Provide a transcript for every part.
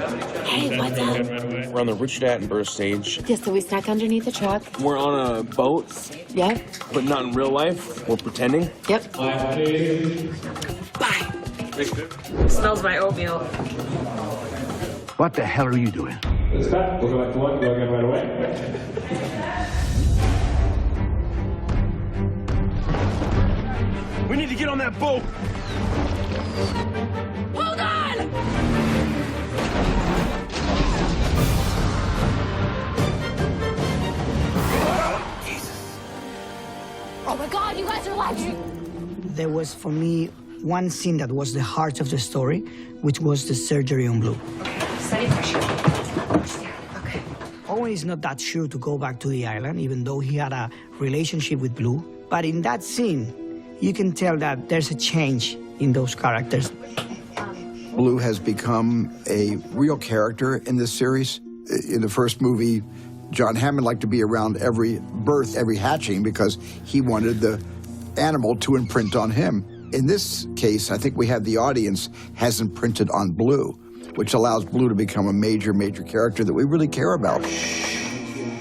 Hey, what's up? We're on the Richard Attenborough stage. Yeah, so we snuck underneath the truck. We're on a boat. Yep. But not in real life. We're pretending. Yep. Bye. Smells my oatmeal. What the hell are you doing? We'll go back to one. Go again right away. We need to get on that boat. Hold on! Oh my God, you guys are legend! There was, for me, one scene that was the heart of the story, which was the surgery on Blue. Steady pressure. Okay. Owen is not that sure to go back to the island, even though he had a relationship with Blue. But in that scene, you can tell that there's a change in those characters. Blue has become a real character in this series. In the first movie, John Hammond liked to be around every birth, every hatching, because he wanted the animal to imprint on him. In this case, I think we have the audience has imprinted on Blue, which allows Blue to become a major, major character that we really care about.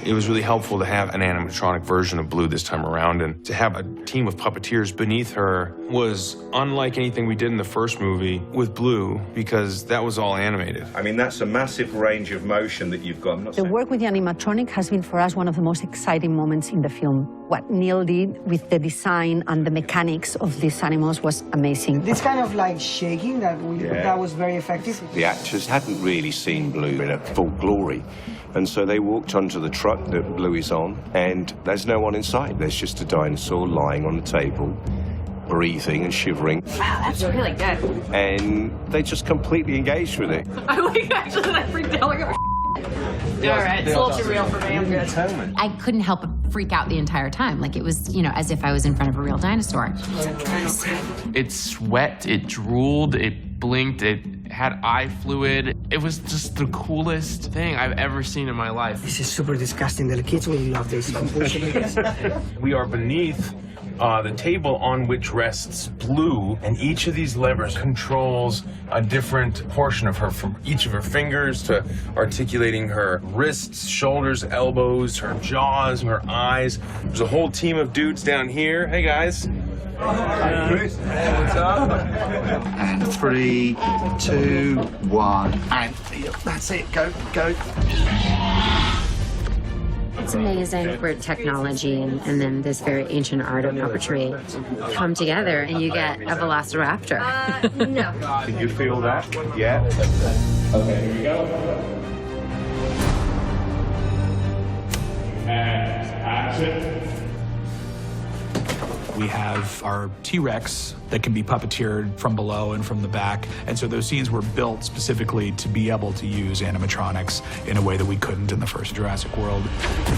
It was really helpful to have an animatronic version of Blue this time around, and to have a team of puppeteers beneath her was unlike anything we did in the first movie with Blue, because that was all animated. I mean, that's a massive range of motion that you've got. The work with the animatronic has been for us one of the most exciting moments in the film. What Neil did with the design and the mechanics of these animals was amazing. This kind of like shaking that was very effective. The actors hadn't really seen Blue in a full glory. And so they walked onto the truck that Blue is on, and there's no one in sight. There's just a dinosaur lying on the table, breathing and shivering. Wow, that's really good. And they just completely engaged with it. I like actually that freaked out like a all right, it's a little too real for me. I'm good. I couldn't help but freak out the entire time. Like, it was, you know, as if I was in front of a real dinosaur. It sweat, it drooled, it blinked, it had eye fluid. It was just the coolest thing I've ever seen in my life. This is super disgusting. The kids will love this. We are beneath the table on which rests Blue, and each of these levers controls a different portion of her, from each of her fingers to articulating her wrists, shoulders, elbows, her jaws, her eyes. There's a whole team of dudes down here. Hey, guys. Hey, what's up? And 3, 2, 1, and that's it. Go. It's amazing where technology and then this very ancient art of puppetry come together and you get a velociraptor. No. Can you feel that? Yeah. Okay, here we go. And action. We have our T-Rex that can be puppeteered from below and from the back. And so those scenes were built specifically to be able to use animatronics in a way that we couldn't in the first Jurassic World.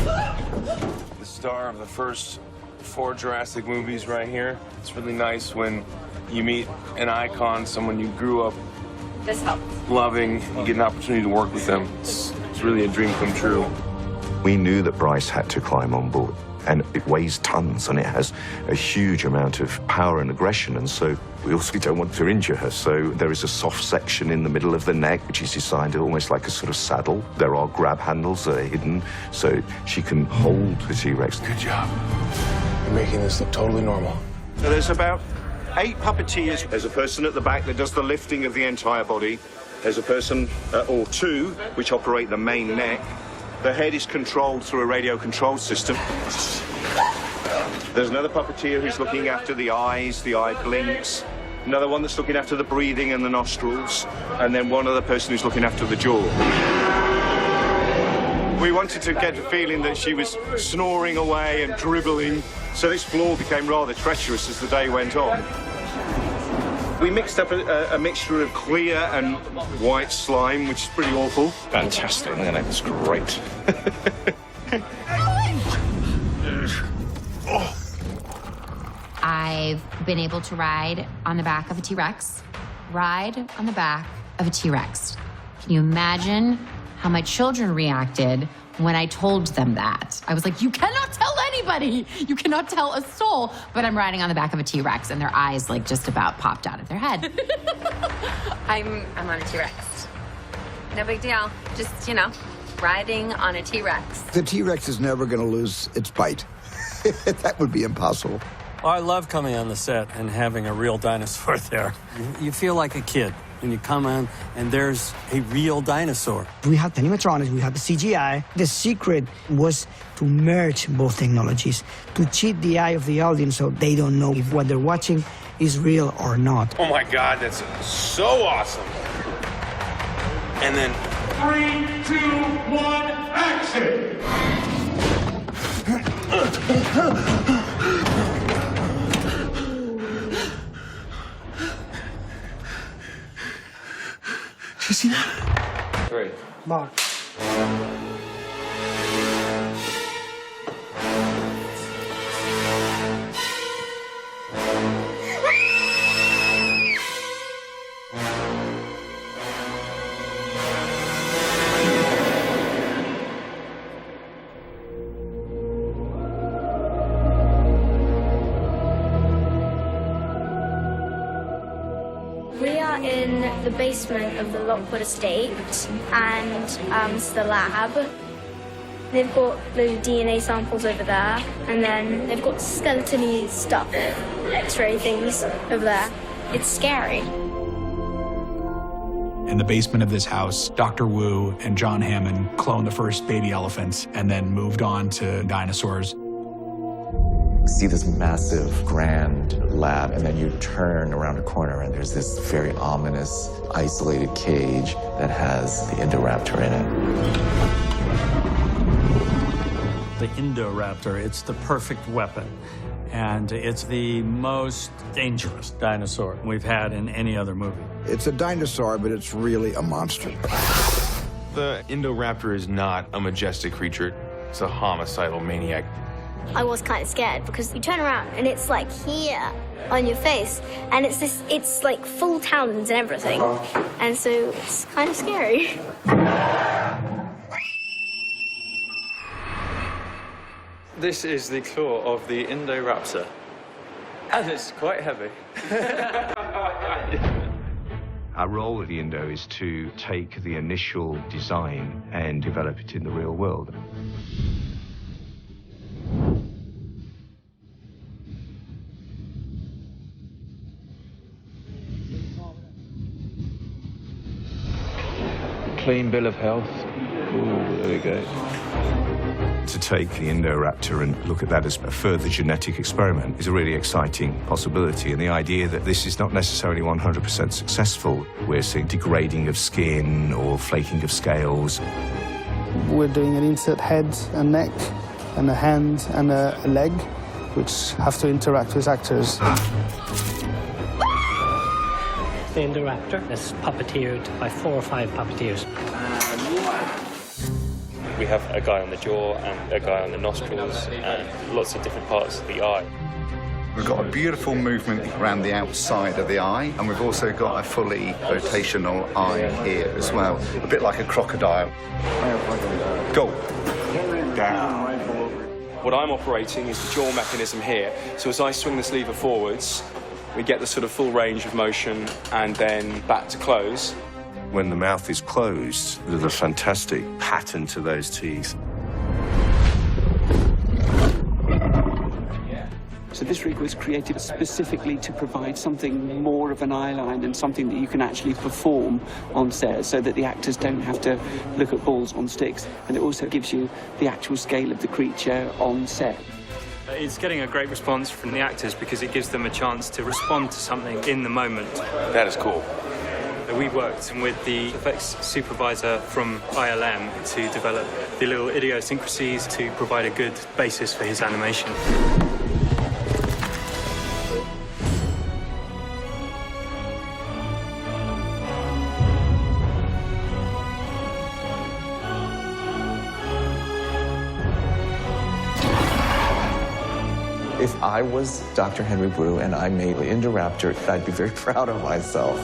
The star of the first 4 Jurassic movies right here. It's really nice when you meet an icon, someone you grew up This helps. loving. You get an opportunity to work with them. It's really a dream come true. We knew that Bryce had to climb on board. And it weighs tons, and it has a huge amount of power and aggression, and so we also don't want to injure her. So there is a soft section in the middle of the neck, which is designed almost like a sort of saddle. There are grab handles that are hidden, so she can hold the T-Rex. Good job. You're making this look totally normal. So there's about 8 puppeteers. There's a person at the back that does the lifting of the entire body. There's a person, or 2, which operate the main neck. The head is controlled through a radio control system. There's another puppeteer who's looking after the eyes, the eye blinks. Another one that's looking after the breathing and the nostrils. And then one other person who's looking after the jaw. We wanted to get the feeling that she was snoring away and dribbling. So this floor became rather treacherous as the day went on. We mixed up a mixture of clear and white slime, which is pretty awful. Fantastic, man. That was great. I've been able to ride on the back of a T-Rex, ride on the back of a T-Rex. Can you imagine how my children reacted when I told them that? I was like, you cannot tell anybody. You cannot tell a soul. But I'm riding on the back of a T-Rex, and their eyes like just about popped out of their head. I'm on a T-Rex. No big deal. Just, riding on a T-Rex. The T-Rex is never going to lose its bite. That would be impossible. Well, I love coming on the set and having a real dinosaur there. You feel like a kid when you come in and there's a real dinosaur. We had the animatronics, we had the CGI. The secret was to merge both technologies, to cheat the eye of the audience so they don't know if what they're watching is real or not. Oh my God, that's so awesome. And then 3, 2, 1, action! Did you see that? 3. Mark. We are in the basement of the Lockwood estate, and it's the lab. They've got the DNA samples over there, and then they've got skeleton-y stuff, X-ray things over there. It's scary. In the basement of this house, Dr. Wu and John Hammond cloned the first baby elephants and then moved on to dinosaurs. See this massive, grand lab, and then you turn around a corner and there's this very ominous, isolated cage that has the Indoraptor in it. The Indoraptor, it's the perfect weapon. And it's the most dangerous dinosaur we've had in any other movie. It's a dinosaur, but it's really a monster. The Indoraptor is not a majestic creature. It's a homicidal maniac. I was kind of scared because you turn around and it's like here on your face, and it's like full talons and everything, and so it's kind of scary. This is the claw of the Indoraptor, and it's quite heavy. Our role at the Indo is to take the initial design and develop it in the real world. Clean bill of health. Ooh, there we go. To take the Indoraptor and look at that as a further genetic experiment is a really exciting possibility. And the idea that this is not necessarily 100% successful. We're seeing degrading of skin or flaking of scales. We're doing an insert head and neck and a hand and a leg, which have to interact with actors. The Indoraptor is puppeteered by 4 or 5 puppeteers. We have a guy on the jaw and a guy on the nostrils and lots of different parts of the eye. We've got a beautiful movement around the outside of the eye, and we've also got a fully rotational eye here as well, a bit like a crocodile. Go. Down. What I'm operating is the jaw mechanism here. So as I swing this lever forwards, we get the sort of full range of motion and then back to close. When the mouth is closed, there's a fantastic pattern to those teeth. So this rig was created specifically to provide something more of an eye line and something that you can actually perform on set so that the actors don't have to look at balls on sticks. And it also gives you the actual scale of the creature on set. It's getting a great response from the actors because it gives them a chance to respond to something in the moment. That is cool. We worked with the effects supervisor from ILM to develop the little idiosyncrasies to provide a good basis for his animation. If I was Dr. Henry Wu and I made the Indoraptor, I'd be very proud of myself.